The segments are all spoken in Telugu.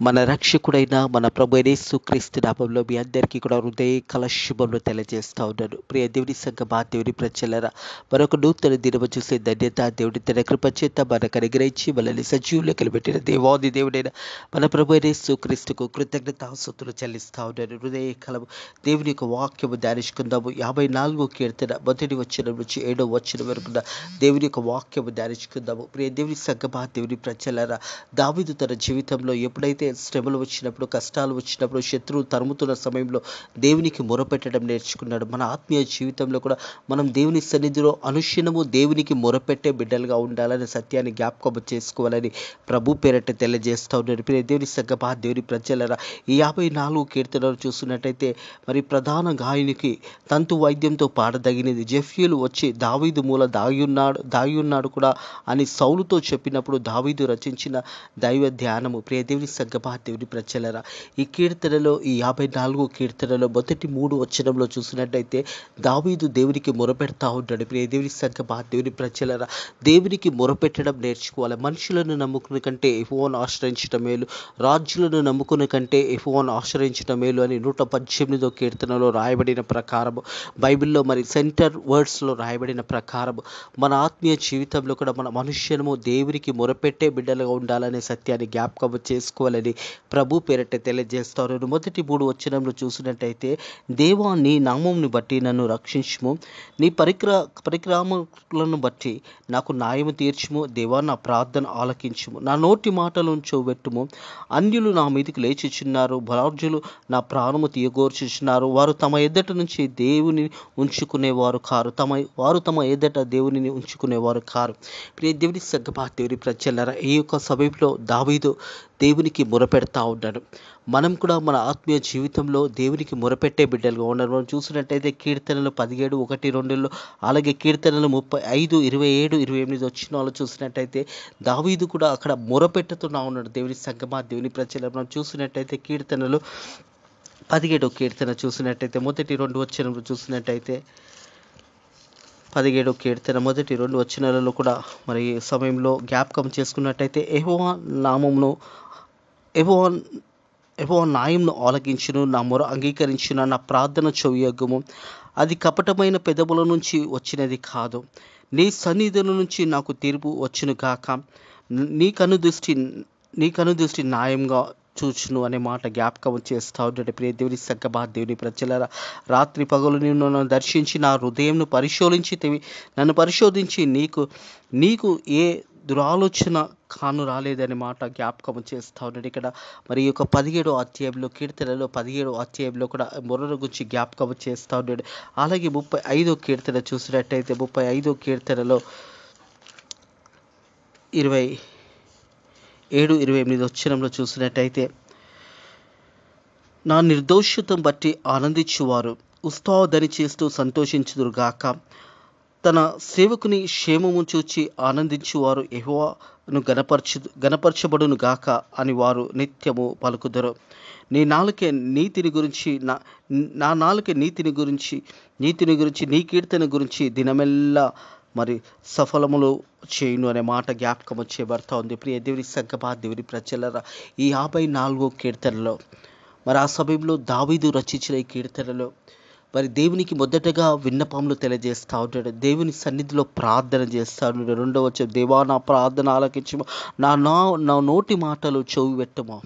మన రక్షకుడైన మన ప్రభు యేసుక్రీస్తు నామములో మీ అందరికీ కూడా హృదయపూర్వక శుభములు తెలియజేస్తా ఉన్నాను. ప్రియ దేవుని సంగమా, దేవుని ప్రజలారా, మరొక నూతన దినము చూసే ధన్యత దేవుడి తన కృప చేత మనకు అనుగ్రహించి మనల్ని సజీవులకు పెట్టిన దేవాది దేవుడైన మన ప్రభు యేసుక్రీస్తుకు కృతజ్ఞతాస్తుతులు చెల్లిస్తా ఉన్నాను. హృదయకలము దేవుని యొక్క వాక్యము ధ్యానించుకుందాము. 54వ కీర్తన 1వ వచనం నుంచి 7వ వచనం వరకు దేవుని యొక్క వాక్యము ధ్యానించుకుందాము. ప్రియ దేవుని సంగమా, దేవుని ప్రజలారా, దావీదు తన జీవితంలో ఎప్పుడైతే శ్రమలు వచ్చినప్పుడు, కష్టాలు వచ్చినప్పుడు, శత్రువులు తరుముతున్న సమయంలో దేవునికి మొరపెట్టడం నేర్చుకున్నాడు. మన ఆత్మీయ జీవితంలో కూడా మనం దేవుని సన్నిధిలో అనుక్షణము దేవునికి మొరపెట్టే బిడ్డలుగా ఉండాలని సత్యాన్ని జ్ఞాపకం చేసుకోవాలని ప్రభు పేరట తెలియజేస్తూ ఉన్నాడు. దేవుని సంగమా, దేవుని ప్రజలరా, ఈ 54 కీర్తనలు చూస్తున్నట్టయితే మరి ప్రధాన గాయనికి తంతు వాయిద్యంతో పాడదగినది. జెఫ్యూలు వచ్చి దావీదు మూల దాగి ఉన్నాడు కూడా అని సౌలుతో చెప్పినప్పుడు దావీదు రచించిన దైవ ధ్యానము. దేవుని సంగమా, దేవుని ప్రజలరా, ఈ కీర్తనలో, ఈ 54 కీర్తనలో మొదటి 3 వచనంలో చూసినట్టయితే దావీదు దేవునికి మొరపెడతా ఉంటాడు. దేవుని సంగమా, దేవుని ప్రజలరా, దేవునికి మొరపెట్టడం నేర్చుకోవాలి. మనుషులను నమ్ముకునే కంటే యెహోవాను ఆశ్రయించడం మేలు, రాజులను నమ్ముకునే కంటే యెహోవాను ఆశ్రయించడం మేలు అని 118వ కీర్తనలో రాయబడిన ప్రకారము, బైబిల్లో మరి సెంటర్ వర్డ్స్లో రాయబడిన ప్రకారము మన ఆత్మీయ జీవితంలో కూడా మన మనుష్యము దేవునికి మొరపెట్టే బిడ్డలుగా ఉండాలనే సత్యాన్ని జ్ఞాపకం చేసుకోవాలని ప్రభు పేరట తెలియజేస్తారు. మొదటి 3 వచనంలో చూసినట్టయితే, దేవా నీ నామంని బట్టి నన్ను రక్షించుము, నీ పరిక్రమలను బట్టి నాకు న్యాయము తీర్చుము, దేవా నా ప్రార్థన ఆలకించుము, నా నోటి మాటలను చూపెట్టుము. అన్యులు నా మీదకి లేచిచున్నారు, బలార్జులు నా ప్రాణము తీయగోర్చుచున్నారు. వారు తమ ఎద్దట నుంచి దేవుని ఉంచుకునేవారు కారు, వారు తమ ఎద్దట దేవునిని ఉంచుకునేవారు కారు. దేవుని సంగమా, దేవుని ప్రజలారా, ఈ యొక్క సమయంలో దావీదు దేవునికి మొరపెడతా ఉన్నాడు. మనం కూడా మన ఆత్మీయ జీవితంలో దేవునికి మొరపెట్టే బిడ్డలుగా ఉన్నారు. మనం చూసినట్టయితే కీర్తనలు 17, 1, 2లో, అలాగే కీర్తనలు 35, 27, 28 వచనాలు చూసినట్టయితే దావీదు కూడా అక్కడ మొరపెట్టుతున్నా ఉన్నాడు. దేవుని సంగమా, దేవుని ప్రజలు మనం చూసినట్టయితే కీర్తనలు 17వ కీర్తన చూసినట్టయితే మొదటి 2 వచనంలో చూసినట్టయితే 17వ కీర్తన మొదటి 2 వచనాలలో కూడా మరి సమయంలో జ్ఞాపకం చేసుకున్నట్టయితే యెహోవా న్యాయంను ఆలకించును, నా మొర అంగీకరించును, నా ప్రార్థన చెవియొగ్గుము. అది కపటమైన పెదవుల నుంచి వచ్చినది కాదు, నీ సన్నిధుల నుంచి నాకు తీర్పు వచ్చును గాక. నీ కనుదృష్టి న్యాయంగా చూచును అనే మాట జ్ఞాపకం చేస్తూ ఉంటాడు. దేవుని సంగమా, దేవుని ప్రజలారా, రాత్రి పగలు నన్ను దర్శించి నా హృదయంను పరిశోధించితివి. నన్ను పరిశోధించి నీకు ఏ దురాలోచన కాను రాలేదనే మాట జ్ఞాపకం చేస్తూ ఉన్నాడు. ఇక్కడ మరి యొక్క 17వ అధ్యాయంలో, కీర్తనలో 17వ అధ్యాయంలో కూడా మొర్ర గురించి జ్ఞాపకం చేస్తూ ఉన్నాడు. అలాగే 35వ కీర్తన చూసినట్టయితే 35వ కీర్తనలో 27, 28 వచనంలో చూసినట్టయితే, నా నిర్దోషితం బట్టి ఆనందించువారు ఉత్సాహధ్వని చేస్తూ సంతోషించుదురుగాక. తన సేవకుని క్షేమము చూచి ఆనందించువారు యెహోవాను గణపరచబడును గాక అని వారు నిత్యము పలుకుదురు. నీ నాలుకే నీతిని గురించి నా నాలుకే నీతిని గురించి నీ కీర్తన గురించి దినమెల్లా మరి సఫలములు చేయును అనే మాట జ్ఞాపకం చేయబడతా ఉంది. దేవుని సంగమా, దేవుని ప్రజలరా, ఈ 54వ కీర్తనలో మరి ఆ సమయంలో దావీదు రచించిన ఈ కీర్తనలో మరి దేవునికి మొదటగా విన్నపములు తెలియజేస్తూ ఉంటాడు. దేవుని సన్నిధిలో ప్రార్థన చేస్తూ ఉంటాడు. 2వ వచనం, దేవా నా ప్రార్థన ఆలకించుము, నా నోటి మాటలు చెవి పెట్టుము.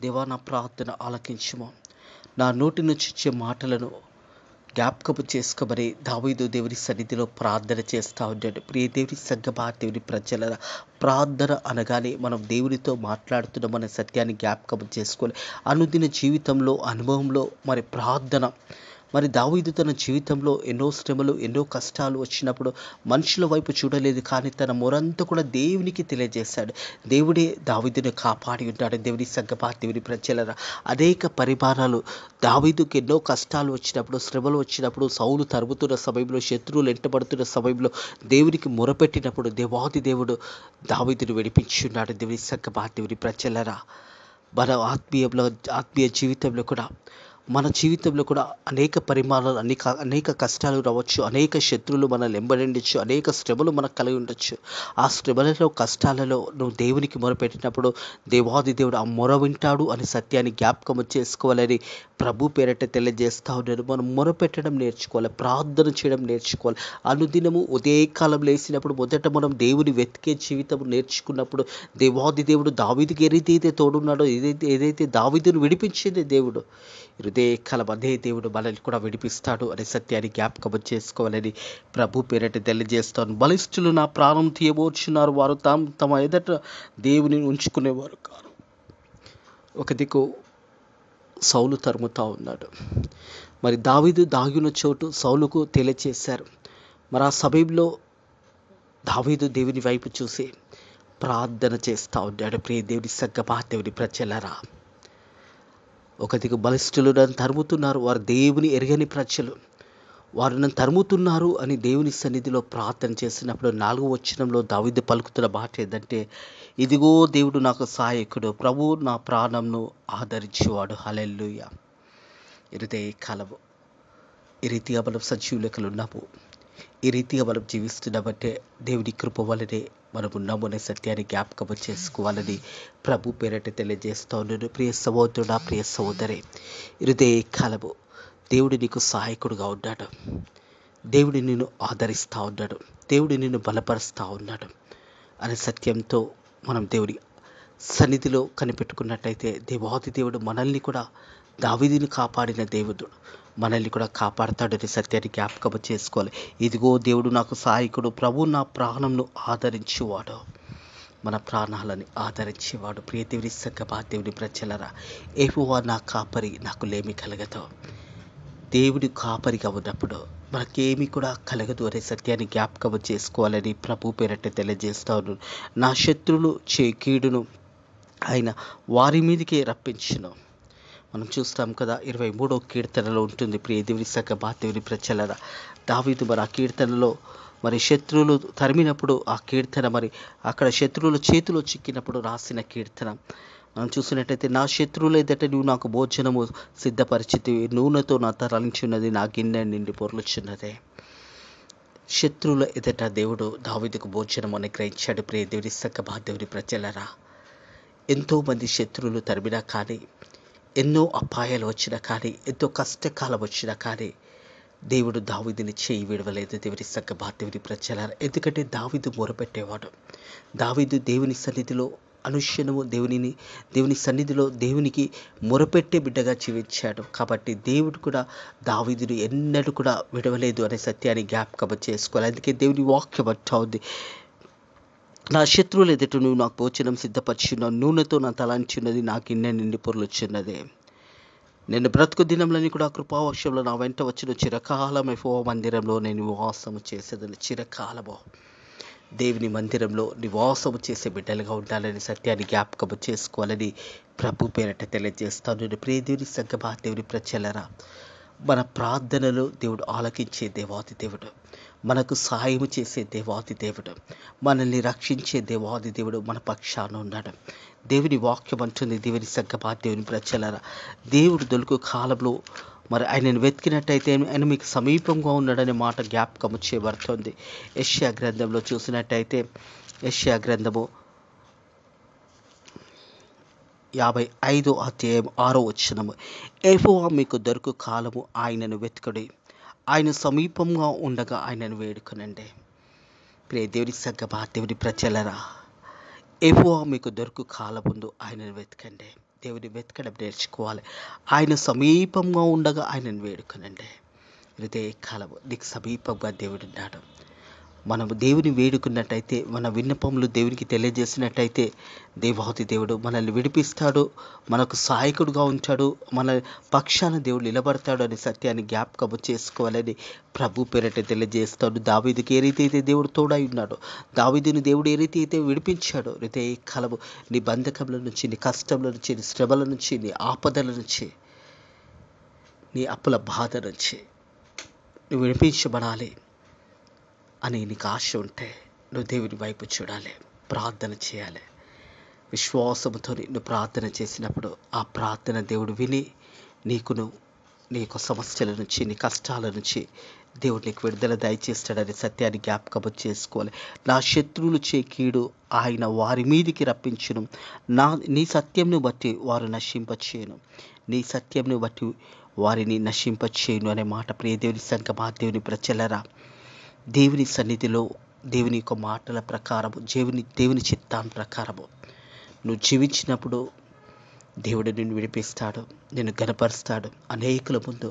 దేవా నా ప్రార్థన ఆలకించుము, నా నోటి నుంచి వచ్చే మాటలను జ్ఞాపకము చేసుకోమని దావీదు దేవుని సన్నిధిలో ప్రార్థన చేస్తూ ఉంటాడు. దేవుని సంగమా, దేవుని ప్రజల ప్రార్థన అనగానే మనం దేవునితో మాట్లాడుతున్నామనే సత్యాన్ని జ్ఞాపకం చేసుకోవాలి. అనుదిన జీవితంలో, అనుభవంలో మరి ప్రార్థన, మరి దావీదు తన జీవితంలో ఎన్నో శ్రమలు, ఎన్నో కష్టాలు వచ్చినప్పుడు మనుషుల వైపు చూడలేదు, కానీ తన మొరంతా కూడా దేవునికి తెలియజేశాడు. దేవుడే దావీదుని కాపాడి ఉంటాడు. దేవుని సంగమా, దేవుని ప్రజలరా, అనేక పరిమాణాలు దావీదుకి ఎన్నో కష్టాలు వచ్చినప్పుడు, శ్రమలు వచ్చినప్పుడు, సౌలు తరుముతున్న సమయంలో, శత్రువులు ఎంటబడుతున్న సమయంలో దేవునికి మొరపెట్టినప్పుడు దేవాది దేవుడు దావీదుని విడిపించున్నాడు. దేవుని సంగమా, దేవుని ప్రజలరా, మన ఆత్మీయ జీవితంలో కూడా మన జీవితంలో కూడా అనేక పరిమాణాలు అనేక కష్టాలు రావచ్చు, అనేక శత్రువులు మనల్ని వెంబడించచ్చు, అనేక శ్రమలు మనకు కలిగి ఉండొచ్చు. ఆ శ్రమలలో కష్టాలలో నువ్వు దేవునికి మొరపెట్టినప్పుడు దేవాది దేవుడు ఆ మొర వింటాడు అనే సత్యాన్ని జ్ఞాపకం చేసుకోవాలని ప్రభు పేరట తెలియజేస్తా ఉన్నాడు. మనం మొరపెట్టడం నేర్చుకోవాలి, ప్రార్థన చేయడం నేర్చుకోవాలి. అనుదినము ఉదయకాలం లేసినప్పుడు మొదట మనం దేవుని వెతికే జీవితం నేర్చుకున్నప్పుడు దేవాది దేవుడు దావీదుకి ఏదైతే తోడున్నాడో, ఏదైతే దావీదును విడిపించింది దేవుడు, హృదయకాలం అదే దేవుడు మనల్ని కూడా విడిపిస్తాడు అనే సత్యాన్ని జ్ఞాపకం చేసుకోవాలని ప్రభు పేరట తెలియజేస్తాను. బలిష్ఠులు నా ప్రాణం తీయబోచున్నారు, వారు తమ ఎదుట దేవుని ఉంచుకునేవారు కారు. ఒక దిక్కు సౌలు తరుముతా ఉన్నాడు. మరి దావీదు దాగిన చోటు సౌలుకు తెలియచేశారు. మరి ఆ సమయంలో దావీదు దేవుని వైపు చూసి ప్రార్థన చేస్తూ ఉన్నాడు. ప్రియ దేవుని సంగమా, దేవుని ప్రజలారా, ఒక దిక్కు బలిష్ఠులు నన్ను తరుముతున్నారు, వారు దేవుని ఎరగని ప్రజలు, వారు నన్ను తరుముతున్నారు అని దేవుని సన్నిధిలో ప్రార్థన చేసినప్పుడు 4వ వచనంలో దావీదు పలుకుతున్న మాట ఏంటంటే, ఇదిగో దేవుడు నాకు సహాయకుడు, ప్రభువు నా ప్రాణంను ఆదరించేవాడు. హల్లెలూయా. హృదయ కాలము ఈ రీతిగా మనం సజీవులకలు ఉన్నాము, ఈ రీతిగా మనం జీవిస్తున్నామంటే దేవుని కృప వల్లనే మనం ఉన్నాము అనే సత్యాన్ని జ్ఞాపకం చేసుకోవాలని ప్రభు పేరట తెలియజేస్తూ ఉన్నాను. ప్రియ సహోదరుడా, ప్రియ సహోదరి, హృదయ కాలము దేవుడు నీకు సహాయకుడుగా ఉన్నాడు, దేవుడు నిన్ను ఆదరిస్తూ ఉన్నాడు, దేవుడు నిన్ను బలపరుస్తూ ఉన్నాడు అనే సత్యంతో మనం దేవుని సన్నిధిలో కనిపెట్టుకున్నట్టయితే దేవాది దేవుడు మనల్ని కూడా, దావీదుని కాపాడిన దేవుడు మనల్ని కూడా కాపాడతాడనే సత్యాన్ని జ్ఞాపకం చేసుకోవాలి. ఇదిగో దేవుడు నాకు సహాయకుడు, ప్రభు నా ప్రాణంను ఆదరించేవాడు, మన ప్రాణాలని ఆదరించేవాడు. ప్రియ దేవుని సంగమా, దేవుని ప్రజలరా, యెహోవా నా కాపరి, నాకు లేమి కలగదు. దేవుడి కాపరిగా ఉన్నప్పుడు మనకేమీ కూడా కలగదు అనే సత్యాన్ని జ్ఞాపకం చేసుకోవాలని ప్రభు పేరట తెలియజేస్తాను. నా శత్రువులు కీడును ఆయన వారి మీదకే రప్పించును. మనం చూస్తాం కదా, 23వ కీర్తనలో ఉంటుంది. ప్రియ దేవుని సంగమా, దేవుని ప్రజలరా, దావీదు మరి ఆ కీర్తనలో మరి శత్రువులు తరిమినప్పుడు ఆ కీర్తన, మరి అక్కడ శత్రువుల చేతిలో చిక్కినప్పుడు రాసిన కీర్తన మనం చూసినట్టయితే, నా శత్రువుల ఎదుట నువ్వు నాకు భోజనము సిద్ధపరిచితివి, నూనెతో నా తరలించున్నది, నా గిన్నె నిండి పొర్లుచున్నదే. శత్రువుల ఎదుట దేవుడు దావీదుకు భోజనం అనుగ్రహించాడు. ప్రియ దేవుని సంగమా, దేవుని ప్రజలరా, ఎంతోమంది శత్రువులు తరిమినా కానీ, ఎన్నో అపాయాలు వచ్చినా కానీ, ఎంతో కష్టకాలం వచ్చినా కానీ దేవుడు దావీదుని చేయి విడవలేదు. దేవుని సంగమా, దేవుని ప్రజలారా, ఎందుకంటే దావీదు మొరపెట్టేవాడు. దావీదు దేవుని సన్నిధిలో అనుక్షణము దేవుని సన్నిధిలో దేవునికి మొరపెట్టే బిడ్డగా జీవించాడు. కాబట్టి దేవుడు కూడా దావీదుని ఎన్నడూ కూడా విడవలేదు అనే సత్యాన్ని జ్ఞాపకం చేసుకోవాలి. అందుకే దేవుని వాక్యం అంటా ఉంది, నా శత్రువులు ఎదుట నువ్వు నాకు భోజనం సిద్ధపరిచున్నావు, నూనెతో నా తలాంచున్నది, నా గిన్నె నిండి పొర్లుచున్నది. నేను బ్రతుకు దినంలోని కూడా కృపావర్షంలో నా వెంట వచ్చిన చిరకాలం యెహోవా మందిరంలో నేను నివాసము చేసేదని. చిరకాలము దేవుని మందిరంలో నివాసము చేసే బిడ్డలుగా ఉండాలని సత్యాన్ని జ్ఞాపకం చేసుకోవాలని ప్రభు పేరట తెలియజేస్తాను. ప్రియ దేవుని సంగమా, దేవుని ప్రజలరా, మన ప్రార్థనలు దేవుడు ఆలకించే దేవాది దేవుడు, మనకు సహాయం చేసే దేవాది దేవుడు, మనల్ని రక్షించే దేవాది దేవుడు మన పక్షాన ఉన్నాడు. దేవుని వాక్యం అంటుంది, దేవుని సంగమా, దేవుని ప్రజలరా, దేవుడు దొలుకు కాలంలో మరి ఆయనను వెతికినట్టయితే ఆయన మీకు సమీపంగా ఉన్నాడనే మాట జ్ఞాపకం చేయబడుతుంది. యెషయా గ్రంథంలో చూసినట్టయితే, యెషయా గ్రంథము 55వ అధ్యాయం 6వ వచనము, యెహోవా మీకు దొరుకు కాలము ఆయనను వెతుకుడి, ఆయన సమీపంగా ఉండగా ఆయనను వేడుకొనండి. ప్రియ దేవుని సంగమా, దేవుని ప్రజలరా, యెహోవా మీకు దొరుకు కాలముందు ఆయనను వెతకండి. దేవుని వెతకడం నేర్చుకోవాలి. ఆయన సమీపంగా ఉండగా ఆయనను వేడుకొనండి. హృదయ కాలము నీకు సమీపంగా దేవుడు ఉన్నాడు. మనము దేవుని వేడుకున్నట్టయితే, మన విన్నపములు దేవునికి తెలియజేసినట్టయితే దేవాది దేవుడు మనల్ని విడిపిస్తాడు, మనకు సహాయకుడుగా ఉంటాడు, మన పక్షాన దేవుడు నిలబడతాడు అనే సత్యాన్ని జ్ఞాపకము చేసుకోవాలని ప్రభు పేరట తెలియజేస్తాడు. దావీదుకి ఏ రీతి అయితే దేవుడు తోడై ఉన్నాడో, దావీదుని దేవుడు ఏ రీతి అయితే విడిపించాడో, హృదయ కాలము నీ బంధకముల నుంచి, నీ కష్టముల నుంచి, నీ శ్రమల నుంచి, నీ ఆపదల నుంచి, నీ అప్పుల బాధ నుంచి నువ్వు విడిపించబడాలి అని నీకు ఆశ ఉంటే నువ్వు దేవుని వైపు చూడాలి, ప్రార్థన చేయాలి. విశ్వాసంతో నువ్వు ప్రార్థన చేసినప్పుడు ఆ ప్రార్థన దేవుడు విని నీకును నీ యొక్క సమస్యల నుంచి, నీ కష్టాల నుంచి దేవుడు నీకు విడుదల దయచేస్తాడనే సత్యాన్ని జ్ఞాపకం చేసుకోవాలి. నా శత్రువులు చే కీడు ఆయన వారి మీదికి రప్పించును. నీ సత్యంను బట్టి వారు నశింపచేయును. నీ సత్యంను బట్టి వారిని నశింపచేయును అనే మాట ప్రియ దేవుని సంగమా, దేవుని ప్రజలరా, దేవుని సన్నిధిలో దేవుని యొక్క మాటల ప్రకారము, దేవుని చిత్తాన్ని ప్రకారము నువ్వు జీవించినప్పుడు దేవుడు నిన్ను విడిపిస్తాడు, నిన్ను గనపరుస్తాడు, అనేకుల ముందు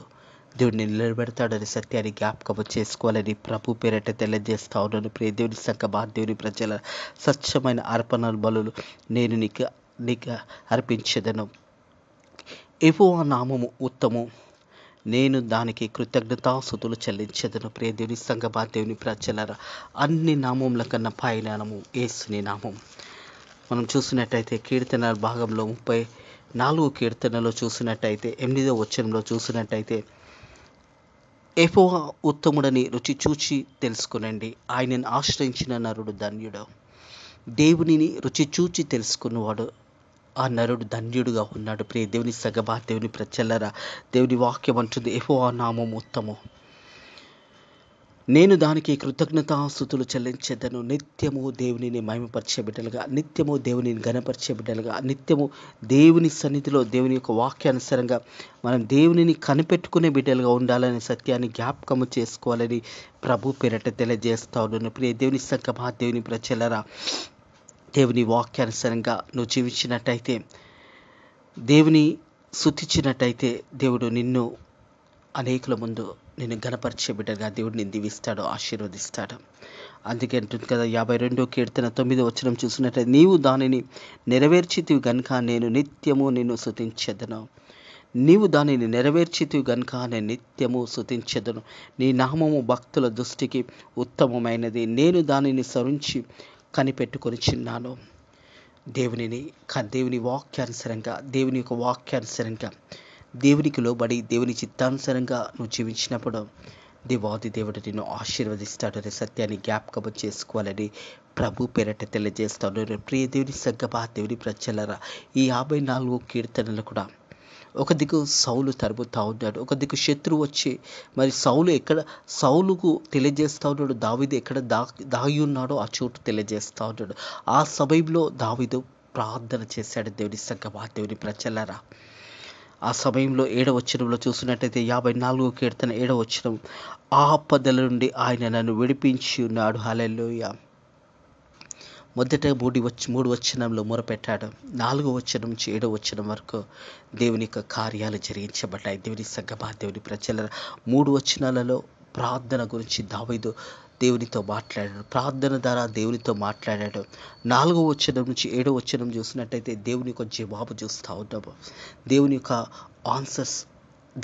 దేవుడు నిన్ను నిలబెడతాడని సత్యాన్ని జ్ఞాపకం చేసుకోవాలని ప్రభు పేరట తెలియజేస్తా ఉన్నాను. ప్రియ దేవుని సంగమా, దేవుని ప్రజల స్వచ్ఛమైన అర్పణ బలులు నేను నీకు అర్పించదను. యెహోవా నామము ఉత్తము, నేను దానికి కృతజ్ఞతాస్తుతులు చెల్లించదను. ప్రియ దేవుని సంగమా, దేవుని ప్రజలరా, అన్ని నామముల కన్నా పైన నామము యేసుని నామం. మనం చూసినట్టయితే కీర్తన భాగంలో 34 కీర్తనలో చూసినట్టయితే 8వ వచనంలో చూసినట్టయితే, యెహోవా ఉత్తముడని రుచి చూచి తెలుసుకునండి, ఆయనను ఆశ్రయించిన నరుడు ధన్యుడు. దేవునిని రుచి చూచి తెలుసుకున్నవాడు ఆ నరుడు ధన్యుడుగా ఉన్నాడు. ప్రియ దేవుని సగభా, దేవుని ప్రజలరా, దేవుని వాక్యం అంటుంది యెహోవా నామం ఉత్తమం, నేను దానికి కృతజ్ఞతాస్తుతులు చెల్లించేదను. నిత్యము దేవునిని మహిమపరిచే బిడ్డలుగా, నిత్యము దేవునిని ఘనపరిచే బిడ్డలుగా, నిత్యము దేవుని సన్నిధిలో దేవుని యొక్క వాక్యానుసారంగా మనం దేవునిని కనిపెట్టుకునే బిడ్డలుగా ఉండాలనే సత్యాన్ని జ్ఞాపకము చేసుకోవాలని ప్రభు పేరట తెలియజేస్తా ఉన్నాను. ప్రియ దేవుని సంగమా, దేవుని ప్రజలరా, దేవుని వాక్యానుసారంగా నువ్వు జీవించినట్టయితే, దేవుని స్తుతించినట్టయితే, దేవుడు నిన్ను అనేకుల ముందు నేను ఘనపరిచే బిడ్డగా దేవుడు నిన్ను దీవిస్తాడు, ఆశీర్వదిస్తాడు. అందుకే అంటుంది కదా 52వ కీర్తన 9వ వచనం చూసినట్లయితే, నీవు దానిని నెరవేర్చితివి గనుక నేను నిత్యము నిన్ను స్తుతించెదను. నీవు దానిని నెరవేర్చితివి గనుక నేను నిత్యము స్తుతించెదను. నీ నామము భక్తుల దృష్టికి ఉత్తమమైనది, నేను దానిని సరించి కనిపెట్టుకొనిచున్నాను. దేవుని వాక్యానుసారంగా, దేవుని యొక్క వాక్యానుసారంగా, దేవునికి లోబడి దేవుని చిత్తానుసారంగా నువ్వు జీవించినప్పుడు దేవాది దేవుడు నిన్ను ఆశీర్వదిస్తాడనే సత్యాన్ని జ్ఞాపకం చేసుకోవాలని ప్రభు పేరట తెలియజేస్తాడు. ప్రియ దేవుని సంగమా, దేవుని ప్రజలరా, ఈ 54 కీర్తనలు కూడా ఒక దిక్కు సౌలు తరుముతా ఉన్నాడు, ఒక దిక్కు శత్రువు వచ్చి మరి సౌలుకు తెలియజేస్తా ఉన్నాడు దావీదు ఎక్కడ దాగి ఉన్నాడో ఆ చోటు తెలియజేస్తా ఉన్నాడు. ఆ సమయంలో దావీదు ప్రార్థన చేశాడు. దేవుని సంగమా, దేవుని ప్రజలరా, ఆ సమయంలో 7వ వచనంలో చూసినట్టయితే 54వ కీర్తన 7వ వచనం, ఆపదల నుండి ఆయన నన్ను విడిపించి ఉన్నాడు. హల్లెలూయా. మొదట 3 వచనంలో మొరపెట్టాడు, 4వ వచనం నుంచి 7వ వచనం వరకు దేవుని యొక్క కార్యాలు జరిగించబడ్డాయి. దేవుని సంగమా, దేవుని ప్రజల 3 వచనాలలో ప్రార్థన గురించి దావీదు దేవునితో మాట్లాడాడు, ప్రార్థన ద్వారా దేవునితో మాట్లాడాడు. 4వ వచనం నుంచి 7వ వచనం చూసినట్టయితే దేవుని యొక్క జవాబు చూస్తూ ఉంటాము. దేవుని యొక్క ఆన్సర్స్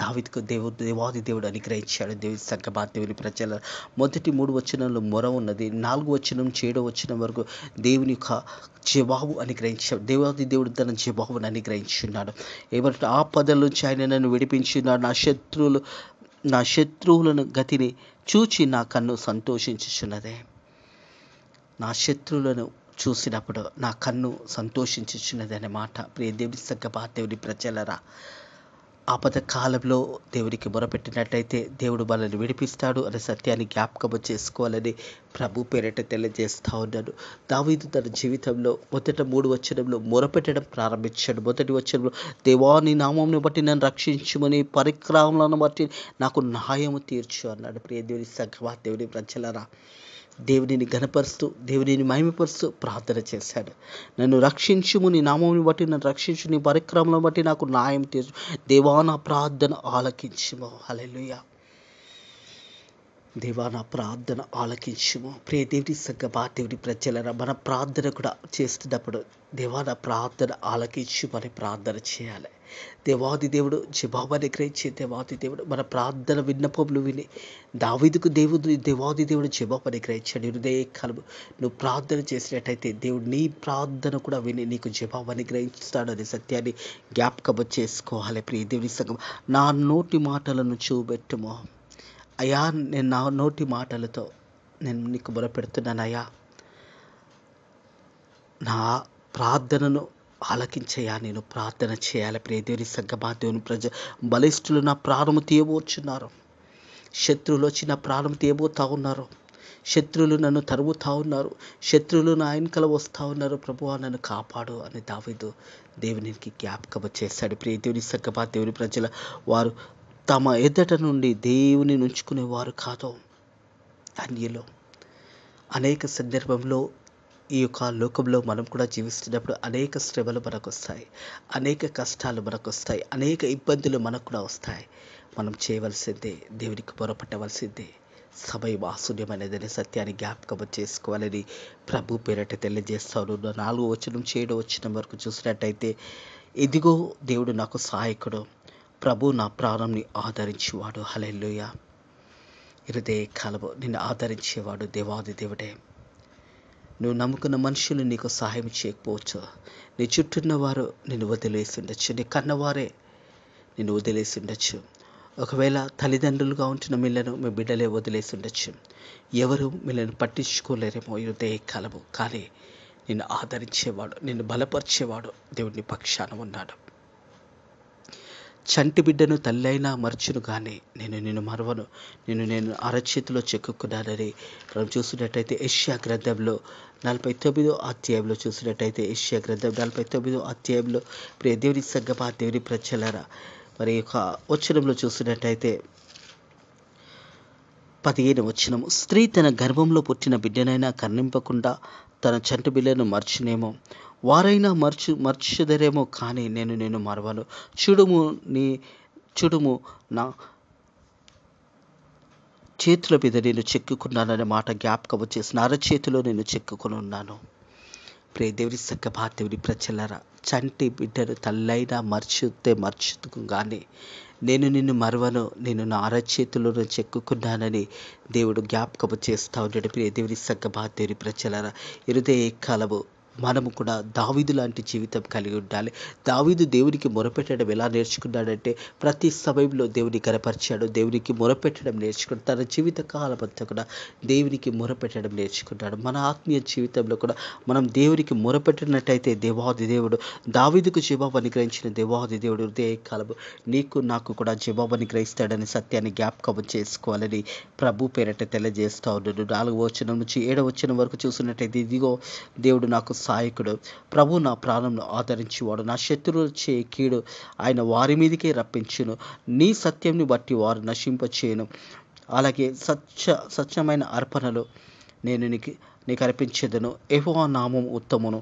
దావీదుకు దేవాది దేవుడు అనుగ్రహించాడు. దేవుని సంగమా, దేవుని ప్రజల మొదటి 3 వచనంలో మొర ఉన్నది, 4వ వచనం నుంచి 7వ వచనం వరకు దేవుని యొక్క జవాబు అనుగ్రహించాడు. దేవాది దేవుడు తన జవాబును అనుగ్రహించున్నాడు. ఏమంటే ఆపదల నుంచి ఆయన నన్ను విడిపించున్నాడు, నా శత్రువులను గతిని చూచి నా కన్ను సంతోషించుచున్నదే. నా శత్రువులను చూసినప్పుడు నా కన్ను సంతోషించుచున్నది అనే మాట ప్రియ దేవుని సంగమా, దేవుని ప్రజలరా, ఆపద కాలంలో దేవునికి మొరపెట్టినట్టయితే దేవుడు మనల్ని విడిపిస్తాడు అనే సత్యాన్ని జ్ఞాపకం చేసుకోవాలని ప్రభు పేరిట తెలియజేస్తా ఉన్నాడు. దావీదు తన జీవితంలో మొదట 3 వచనంలో మొరపెట్టడం ప్రారంభించాడు. మొదటి వచనంలో, దేవా నీ నామమును బట్టి నన్ను రక్షించుమని, పరిక్రమలను బట్టి నాకు న్యాయము తీర్చు అన్నాడు. ప్రియ దేవుని సంగమా, దేవుని ప్రజలరా, దేవునిని ఘనపరుస్తూ దేవునిని మహిమపరుస్తూ ప్రార్థన చేశాడు. నన్ను రక్షించుము, నీ నామమును బట్టి నన్ను రక్షించు, నీ పరిక్రమలను బట్టి నాకు న్యాయం తీర్చు, దేవా నా ప్రార్థన ఆలకించుము. హల్లెలూయా. దేవా నా ప్రార్థన ఆలకించుము. ప్రియ దేవుని సంగమా, దేవుని ప్రజలరా, మన ప్రార్థన కూడా చేస్తున్నప్పుడు దేవా నా ప్రార్థన ఆలకించుమని ప్రార్థన చేయాలి. దేవాది దేవుడు జవాబు అనుగ్రహించే దేవాది దేవుడు మన ప్రార్థన విన్నపములు విని దావీదుకు దేవాది దేవుడు జవాబు అనుగ్రహించాడు. హృదయకాలము నువ్వు ప్రార్థన చేసినట్టయితే దేవుడు నీ ప్రార్థన కూడా విని నీకు జవాబు అనుగ్రహిస్తాడు అనే సత్యాన్ని జ్ఞాపకం చేసుకోవాలి. ప్రియ దేవుని సంగమా, నా నోటి మాటలను చూపెట్టుము అయ్యా, నేను నా నోటి మాటలతో నేను నీకు మొరపెడుతున్నాను అయ్యా. నా ప్రార్థనను ఆలకించయ్యా, నేను ప్రార్థన చేయాలి. ప్రియ దేవుని సంగమా, దేవుని బలిష్ఠులు నా ప్రాణము తీయబోచున్నారు. శత్రువులు వచ్చి నా ప్రాణం తీయబోతా ఉన్నారు. శత్రువులు నన్ను తరుముతా ఉన్నారు. శత్రువులు నా వెనకాల వస్తూ ఉన్నారు. ప్రభువా నన్ను కాపాడు అని దావీదు దేవునికి జ్ఞాపకం చేశాడు. ప్రియ దేవుని సంగమా, దేవుని ప్రజల వారు తమ ఎదుట నుండి దేవుని నుంచుకునేవారు కాదు. అన్యులు అనేక సందర్భంలో ఈ యొక్క లోకంలో మనం కూడా జీవిస్తున్నప్పుడు అనేక శ్రమలు మనకు వస్తాయి, అనేక కష్టాలు మనకు వస్తాయి, అనేక ఇబ్బందులు మనకు కూడా వస్తాయి. మనం చేయవలసిందే, దేవునికి మొరపెట్టవలసిందే. సమయం ఆశూన్యమైనదనే సత్యాన్ని జ్ఞాపకం చేసుకోవాలని ప్రభు పేరట తెలియజేస్తాను. 4వ వచనం 7వ వచనం వరకు చూసినట్టయితే, ఇదిగో దేవుడు నాకు సహాయకుడు, ప్రభు నా ప్రాణంని ఆదరించేవాడు. హల్లెలూయా. హృదయ కాలము నిన్ను ఆదరించేవాడు దేవాది దేవుడే. నువ్వు నమ్ముకున్న మనుషులు నీకు సహాయం చేయకపోవచ్చు. నీ చుట్టూన్న వారు నిన్ను వదిలేసి ఉండొచ్చు. నీ కన్నవారే నిన్ను వదిలేసి ఉండొచ్చు. ఒకవేళ తల్లిదండ్రులుగా ఉంటున్న మిల్లను మీ బిడ్డలే వదిలేసి ఉండొచ్చు. ఎవరు మిల్లను పట్టించుకోలేరేమో ఈ హృదయ కాలము. కానీ నిన్ను ఆదరించేవాడు, నిన్ను బలపరిచేవాడు దేవుని పక్షాన ఉన్నాడు. చంటి బిడ్డను తల్లైనా మర్చును కానీ నిన్ను మరవను, నేను అరచేతిలో చెక్కుకున్నానని మనం చూసినట్టయితే యెషయా గ్రంథంలో 49వ అధ్యాయంలో చూసినట్టయితే, యెషయా గ్రంథం 49వ అధ్యాయంలో ప్రియ దేవుని సంగమా, దేవుని ప్రజలారా, మరి యొక్క వచనంలో చూసినట్టయితే 15వ వచనం, స్త్రీ తన గర్భంలో పుట్టిన బిడ్డనైనా కర్ణింపకుండా తన చంటి బిడ్డను మర్చునేమో, వారైనా మర్చుదరేమో కానీ నేను మరవను. చూడుము నా చేతుల మీద నేను చెక్కుకున్నాననే మాట జ్ఞాపకం చేసిన అరచేతిలో నేను చెక్కుకొని ఉన్నాను. ప్రియ దేవుని సంగమా, దేవుని ప్రజలారా, చంటి బిడ్డను తల్లైనా మర్చుతూ కానీ నిన్ను మరవను, నేను నా అరచేతిలో చెక్కుకున్నానని దేవుడు జ్ఞాపకం చేస్తా ఉన్నాడు. ప్రియ దేవుని సంగమా, దేవుని ప్రజలారా, హృదయ కాలము మనము కూడా దావీదు లాంటి జీవితం కలిగి ఉండాలి. దావీదు దేవునికి మొరపెట్టడం ఎలా నేర్చుకున్నాడంటే, ప్రతి సమయంలో దేవుని కనపరిచాడు, దేవునికి మొరపెట్టడం నేర్చుకున్నాడు. తన జీవిత కాలం అంతా కూడా దేవునికి మొరపెట్టడం నేర్చుకున్నాడు. మన ఆత్మీయ జీవితంలో కూడా మనం దేవునికి మొరపెట్టినట్టయితే దేవాది దేవుడు దావీదుకు జవాబు అనుగ్రహించిన దేవాది దేవుడు హృదయ కాలము నీకు నాకు కూడా జవాబు అనుగ్రహిస్తాడని సత్యాన్ని జ్ఞాపకం చేసుకోవాలని ప్రభు పేరట తెలియజేస్తూ ఉన్నాడు. 4వ వచనం నుంచి 7వ వచనం వరకు చూసినట్టయితే, ఇదిగో దేవుడు నాకు సహాయకుడు, ప్రభు నా ప్రాణంను ఆదరించేవాడు, నా శత్రువులు చే కీడు ఆయన వారి మీదకే రప్పించును, నీ సత్యంని బట్టి వారు నశింపచేయను. అలాగే సత్యమైన అర్పణలు నేను నీకు అర్పించేదను. యెహోవా నామం ఉత్తమును,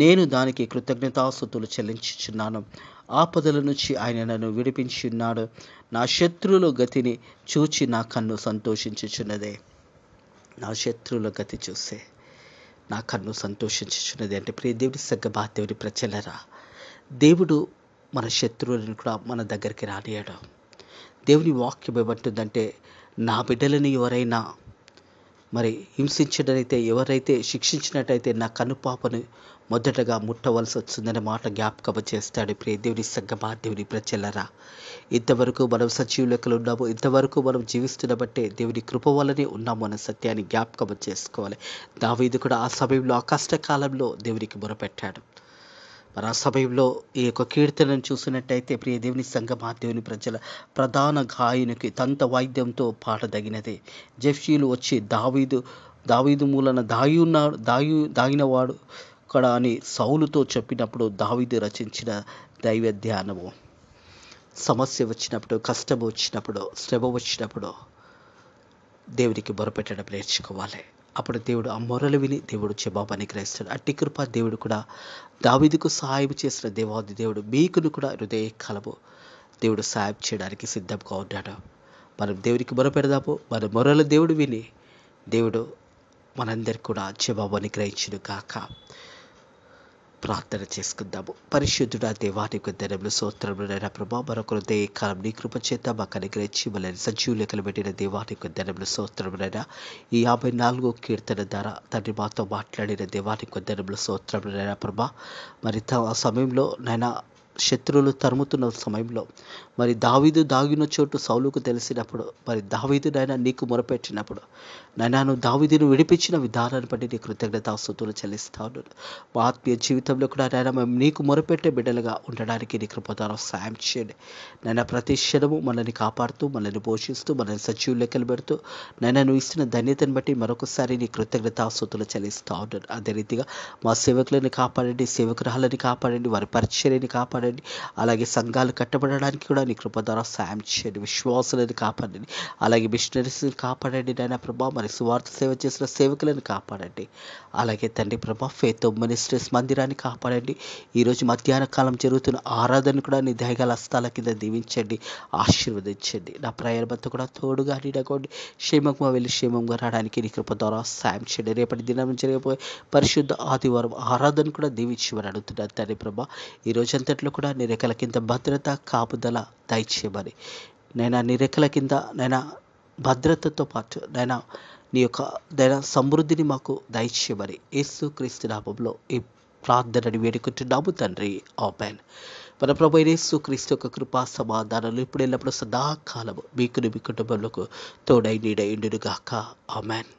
నేను దానికి కృతజ్ఞతాస్తుతులు చెల్లించుచున్నాను. ఆపదల నుంచి ఆయన నన్ను విడిపించి ఉన్నాడు. నా శత్రువుల గతిని చూచి నా కన్ను సంతోషించుచున్నదే. నా శత్రువుల గతి చూసే నా కన్ను సంతోషించుచున్నది. అంటే ప్రియ దేవుడి సంగమా, దేవుని ప్రజలారా, దేవుడు మన శత్రువులను కూడా మన దగ్గరికి రానియడం. దేవుని వాక్యం ఏమంటుందంటే, నా బిడ్డలని ఎవరైనా మరి హింసించినట్టయితే, ఎవరైతే శిక్షించినట్టయితే నా కనుపాపను మొదటగా ముట్టవలసి వస్తుందనే మాట జ్ఞాపకం చేస్తాడు. ప్రియ దేవుని సంగమా, దేవుని ప్రజలారా, ఇంతవరకు మనం సజీవ లెక్కలు ఉన్నాము, ఇంతవరకు మనం జీవిస్తున్న బట్టే దేవుని కృప వల్లనే ఉన్నాము అనే సత్యాన్ని జ్ఞాపకం చేసుకోవాలి. దావీదు కూడా ఆ సమయంలో, ఆ కష్టకాలంలో దేవునికి మొరపెట్టాడు. మరి ఆ సమయంలో ఈ యొక్క కీర్తనను చూసినట్టయితే, ప్రియ దేవుని సంగమా, దేవుని ప్రజల ప్రధాన గాయనికి తంత వాయిద్యంతో పాడదగినది. జెఫ్షీలు వచ్చి దావీదు మూలన దాగినవాడు ఇక్కడ అని సౌలుతో చెప్పినప్పుడు దావీదు రచించిన దైవ ధ్యానము. సమస్య వచ్చినప్పుడు, కష్టం వచ్చినప్పుడు, శ్రమ వచ్చినప్పుడు దేవునికి మొరపెట్టడం నేర్చుకోవాలి. అప్పుడు దేవుడు ఆ మొరలు విని దేవుడు జవాబు అనుగ్రహిస్తాడు. అట్టి కృప దేవుడు కూడా దావీదుకు సహాయం చేసిన దేవాది దేవుడు మీకును కూడా హృదయ కాలము దేవుడు సహాయం చేయడానికి సిద్ధంగా ఉన్నాడు. మనం దేవునికి మొరపెడదాము. మన మొరలు దేవుడు విని దేవుడు మనందరికీ కూడా జవాబు అనుగ్రహించును కాక. ప్రార్థన చేసుకుందాము. పరిశుద్ధుడా దేవానికి ధనములు స్తోత్రములైన ప్రభా, మరొక హృదయ కాలం నీ కృప చేత మాకు అనుగ్రహించి మళ్ళీ సజీవ లెక్కలు పెట్టిన దేవానికి ధనములు స్తోత్రములైన ఈ 54వ కీర్తన ద్వారా తండ్రి మాతో మాట్లాడిన దేవానికి ధనములు స్తోత్రములైన ప్రభా, మరి ఆ సమయంలో నైనా శత్రువులు తరుముతున్న సమయంలో మరి దావీదు దాగిన చోటు సౌలుకు తెలిసినప్పుడు, మరి దావీదు నాయన నీకు మొరపెట్టినప్పుడు, నాయన నువ్వు దావీదును విడిపించిన విధానాన్ని బట్టి నీ కృతజ్ఞతాస్తుతులు చెల్లిస్తా ఉన్నాను. మా ఆత్మీయ జీవితంలో కూడా నాయన మేము నీకు మొరపెట్టే బిడ్డలుగా ఉండడానికి నీ కృప ద్వారా సాయం చేయండి. నాయన ప్రతి క్షణము మనల్ని కాపాడుతూ, మనల్ని పోషిస్తూ, మనల్ని సజీవ లెక్కలు పెడుతూ, నాయన నువ్వు ఇస్తున్న ధన్యతను బట్టి మరొకసారి నీ కృతజ్ఞతాస్తుతులు చెల్లిస్తా ఉన్నాను. అదే రీతిగా మా సేవకులను కాపాడండి, సేవకురాళ్ళని కాపాడండి, వారి పరిచర్యని కాపాడండి. అలాగే సంఘాలు కట్టబడడానికి కూడా నీ కృప ద్వారా సాయం చేయండి. విశ్వాసులను కాపాడండి, అలాగే మిషనరీస్ని కాపాడండి నాయన ప్రభా. మరి సువార్త సేవ చేసిన సేవకులను కాపాడండి. అలాగే తండ్రి ప్రభా ఫేత్ మినిస్ట్రీస్ మందిరాన్ని కాపాడండి. ఈరోజు మధ్యాహ్న కాలం జరుగుతున్న ఆరాధన కూడా నీ దయగల హస్తాల కింద దీవించండి, ఆశీర్వదించండి. నా ప్రయాణమంతా కూడా తోడుగా నీడకోండి. క్షేమంగా వెళ్ళి క్షేమంగా రావడానికి నీ కృప ద్వారా సాయం చేయండి. రేపటి దినం జరిగిపోయి పరిశుద్ధ ఆదివారం ఆరాధన కూడా దీవించమని అడుగుతున్నాను తండ్రి ప్రభా. ఈ రోజంతట్లో కూడా నీ రెక్కల కింద భద్రత కాపుదల దయచేయమని, నైనా నీ రెక్కల కింద నైనా భద్రతతో పాటు నైనా నీ యొక్క నైనా సమృద్ధిని మాకు దయచేయమని యేసు క్రీస్తు నామములో ఈ ప్రార్థనని వేడుకుంటున్నాము తండ్రి. ఆమేన్. మన ప్రభు యేసు క్రీస్తు యొక్క కృపా సమాధానాలు ఇప్పుడు ఎల్లప్పుడూ సదాకాలము మీకు మీ కుటుంబంలో తోడై నీడై ఉండును గాక. ఆమేన్.